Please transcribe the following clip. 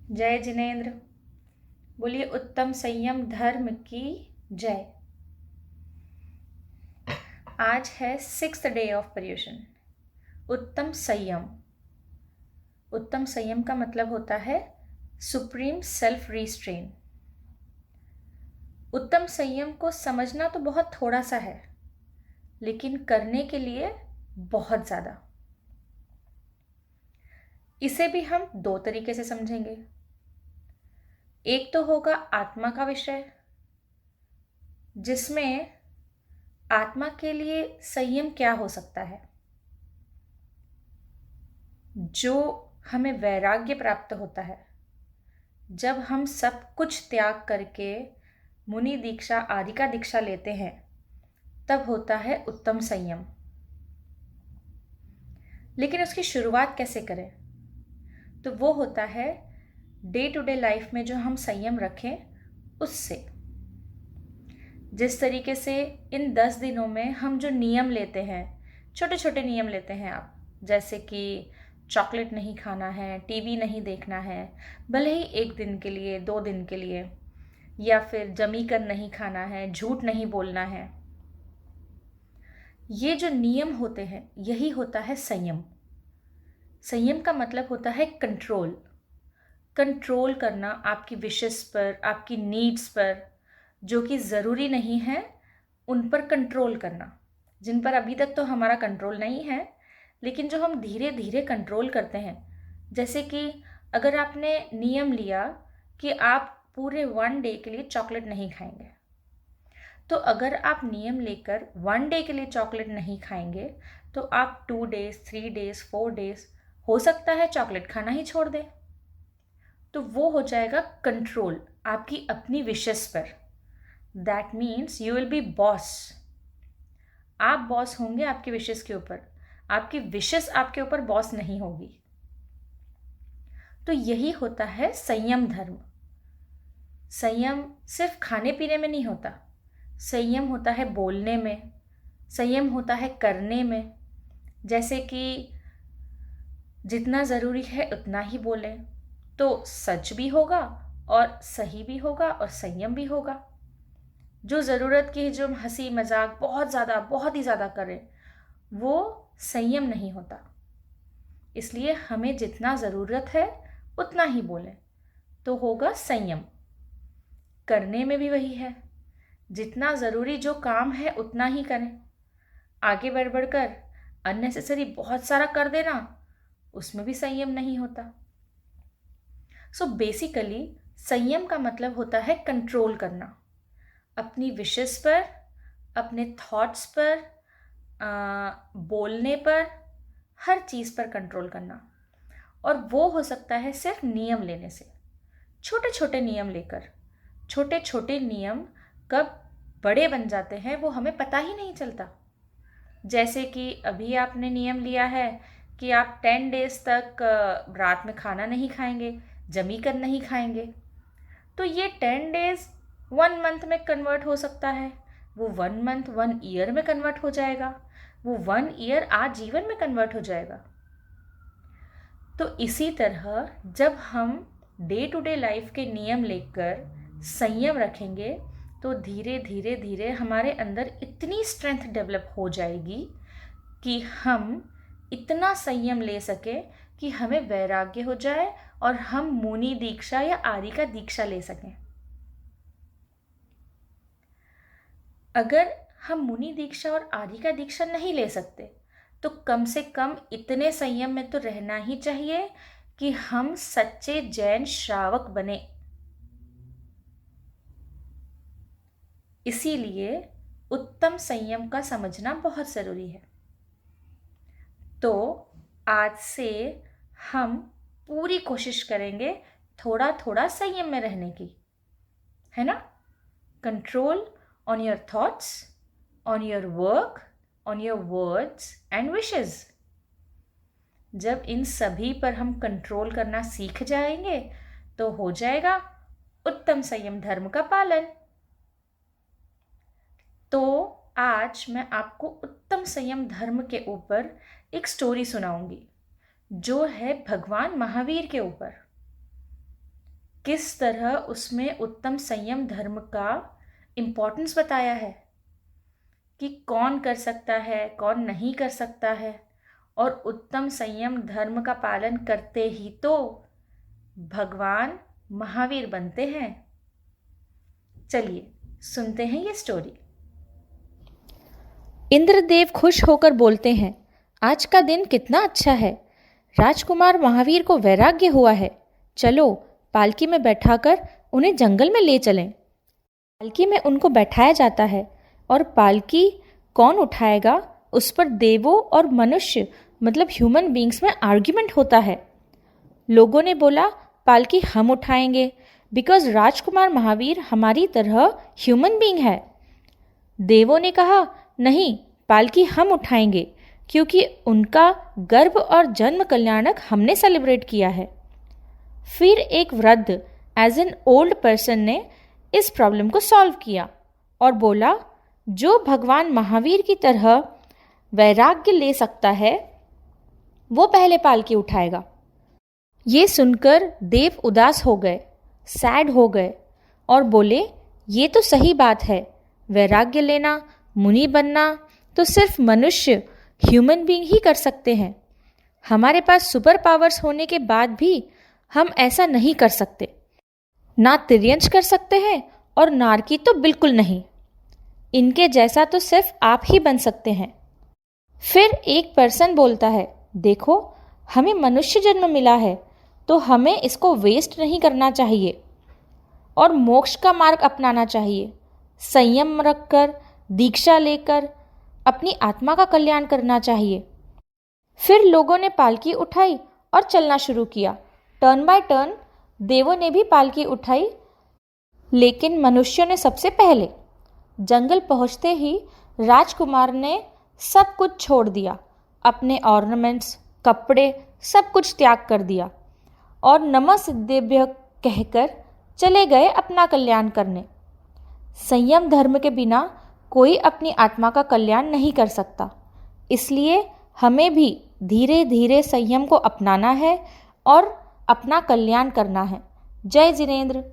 जय जिनेन्द्र। बोलिए उत्तम संयम धर्म की जय। आज है 6th डे ऑफ पर्यूषण। उत्तम संयम। उत्तम संयम का मतलब होता है सुप्रीम सेल्फ रिस्ट्रेन। उत्तम संयम को समझना तो बहुत थोड़ा सा है, लेकिन करने के लिए बहुत ज़्यादा। इसे भी हम दो तरीके से समझेंगे। एक तो होगा आत्मा का विषय, जिसमें आत्मा के लिए संयम क्या हो सकता है, जो हमें वैराग्य प्राप्त होता है जब हम सब कुछ त्याग करके मुनि दीक्षा आदि का दीक्षा लेते हैं, तब होता है उत्तम संयम। लेकिन उसकी शुरुआत कैसे करें? तो वो होता है डे टू डे लाइफ में जो हम संयम रखें उससे। जिस तरीके से इन 10 दिनों में हम जो नियम लेते हैं, छोटे छोटे नियम लेते हैं आप, जैसे कि चॉकलेट नहीं खाना है, टीवी नहीं देखना है, भले ही 1 दिन के लिए 2 दिन के लिए, या फिर जमी कर नहीं खाना है, झूठ नहीं बोलना है, ये जो नियम होते हैं यही होता है संयम। संयम का मतलब होता है कंट्रोल। कंट्रोल करना आपकी विशेस पर, आपकी नीड्स पर, जो कि ज़रूरी नहीं है उन पर कंट्रोल करना, जिन पर अभी तक तो हमारा कंट्रोल नहीं है, लेकिन जो हम धीरे धीरे कंट्रोल करते हैं। जैसे कि अगर आपने नियम लिया कि आप पूरे 1 डे के लिए चॉकलेट नहीं खाएंगे, तो अगर आप नियम लेकर 1 डे के लिए चॉकलेट नहीं खाएंगे, तो आप 2 डेज, 3 डेज, 4 डेज, हो सकता है चॉकलेट खाना ही छोड़ दें। तो वो हो जाएगा कंट्रोल आपकी अपनी विशेस पर। That means you will be boss. आप बॉस होंगे आपकी विशेस के ऊपर, आपकी विशेस आपके ऊपर बॉस नहीं होगी। तो यही होता है संयम धर्म। संयम सिर्फ खाने पीने में नहीं होता, संयम होता है बोलने में, संयम होता है करने में। जैसे कि जितना ज़रूरी है उतना ही बोलें, तो सच भी होगा और सही भी होगा और संयम भी होगा। जो ज़रूरत की जो हंसी मजाक बहुत ज़्यादा, बहुत ही ज़्यादा करें, वो संयम नहीं होता। इसलिए हमें जितना ज़रूरत है उतना ही बोलें, तो होगा संयम। करने में भी वही है, जितना ज़रूरी जो काम है उतना ही करें। आगे बढ़ बढ़कर अननेसेसरी बहुत सारा कर देना, उसमें भी संयम नहीं होता। सो बेसिकली संयम का मतलब होता है कंट्रोल करना, अपनी विशेस पर, अपने थॉट्स पर, बोलने पर, हर चीज़ पर कंट्रोल करना। और वो हो सकता है सिर्फ नियम लेने से, छोटे छोटे नियम लेकर। छोटे छोटे नियम कब बड़े बन जाते हैं वो हमें पता ही नहीं चलता। जैसे कि अभी आपने नियम लिया है कि आप 10 डेज तक रात में खाना नहीं खाएंगे, जमी कर नहीं खाएंगे, तो ये 10 डेज 1 मंथ में कन्वर्ट हो सकता है, वो 1 मंथ 1 ईयर में कन्वर्ट हो जाएगा, वो 1 ईयर आजीवन में कन्वर्ट हो जाएगा। तो इसी तरह जब हम डे टू डे लाइफ के नियम लेकर संयम रखेंगे, तो धीरे धीरे धीरे हमारे अंदर इतनी स्ट्रेंथ डेवलप हो जाएगी कि हम इतना संयम ले सके कि हमें वैराग्य हो जाए और हम मुनि दीक्षा या आर्य का दीक्षा ले सकें। अगर हम मुनि दीक्षा और आर्य का दीक्षा नहीं ले सकते, तो कम से कम इतने संयम में तो रहना ही चाहिए कि हम सच्चे जैन श्रावक बने। इसीलिए उत्तम संयम का समझना बहुत ज़रूरी है। तो आज से हम पूरी कोशिश करेंगे थोड़ा थोड़ा संयम में रहने की, है ना? Control on your thoughts, on your work, on your words and wishes. जब इन सभी पर हम कंट्रोल करना सीख जाएंगे, तो हो जाएगा उत्तम संयम धर्म का पालन। तो आज मैं आपको उत्तम संयम धर्म के ऊपर एक स्टोरी सुनाऊंगी, जो है भगवान महावीर के ऊपर। किस तरह उसमें उत्तम संयम धर्म का इम्पोर्टेंस बताया है कि कौन कर सकता है, कौन नहीं कर सकता है, और उत्तम संयम धर्म का पालन करते ही तो भगवान महावीर बनते हैं। चलिए सुनते हैं ये स्टोरी। इंद्रदेव खुश होकर बोलते हैं, आज का दिन कितना अच्छा है। राजकुमार महावीर को वैराग्य हुआ है। चलो पालकी में बैठाकर उन्हें जंगल में ले चलें। पालकी में उनको बैठाया जाता है और पालकी कौन उठाएगा उस पर देवों और मनुष्य मतलब ह्यूमन बींग्स में आर्ग्यूमेंट होता है। लोगों ने बोला पालकी हम उठाएंगे बिकॉज राजकुमार महावीर हमारी तरह ह्यूमन बींग है। देवों ने कहा नहीं, पालकी हम उठाएंगे क्योंकि उनका गर्भ और जन्म कल्याणक हमने सेलिब्रेट किया है। फिर एक वृद्ध एज एन ओल्ड पर्सन ने इस प्रॉब्लम को सॉल्व किया और बोला जो भगवान महावीर की तरह वैराग्य ले सकता है वो पहले पालकी उठाएगा। ये सुनकर देव उदास हो गए, सैड हो गए और बोले ये तो सही बात है, वैराग्य लेना, मुनि बनना तो सिर्फ मनुष्य ह्यूमन बीइंग ही कर सकते हैं। हमारे पास सुपर पावर्स होने के बाद भी हम ऐसा नहीं कर सकते। ना तिर्यंश कर सकते हैं और नारकी तो बिल्कुल नहीं। इनके जैसा तो सिर्फ आप ही बन सकते हैं। फिर एक पर्सन बोलता है, देखो हमें मनुष्य जन्म मिला है तो हमें इसको वेस्ट नहीं करना चाहिए और मोक्ष का मार्ग अपनाना चाहिए। संयम रखकर, दीक्षा लेकर अपनी आत्मा का कल्याण करना चाहिए। फिर लोगों ने पालकी उठाई और चलना शुरू किया। टर्न बाय टर्न देवों ने भी पालकी उठाई, लेकिन मनुष्यों ने सबसे पहले। जंगल पहुंचते ही राजकुमार ने सब कुछ छोड़ दिया, अपने ऑर्नामेंट्स, कपड़े, सब कुछ त्याग कर दिया और नमः सिद्धेभ्य कहकर चले गए अपना कल्याण करने। संयम धर्म के बिना कोई अपनी आत्मा का कल्याण नहीं कर सकता। इसलिए हमें भी धीरे धीरे संयम को अपनाना है और अपना कल्याण करना है। जय जिनेंद्र।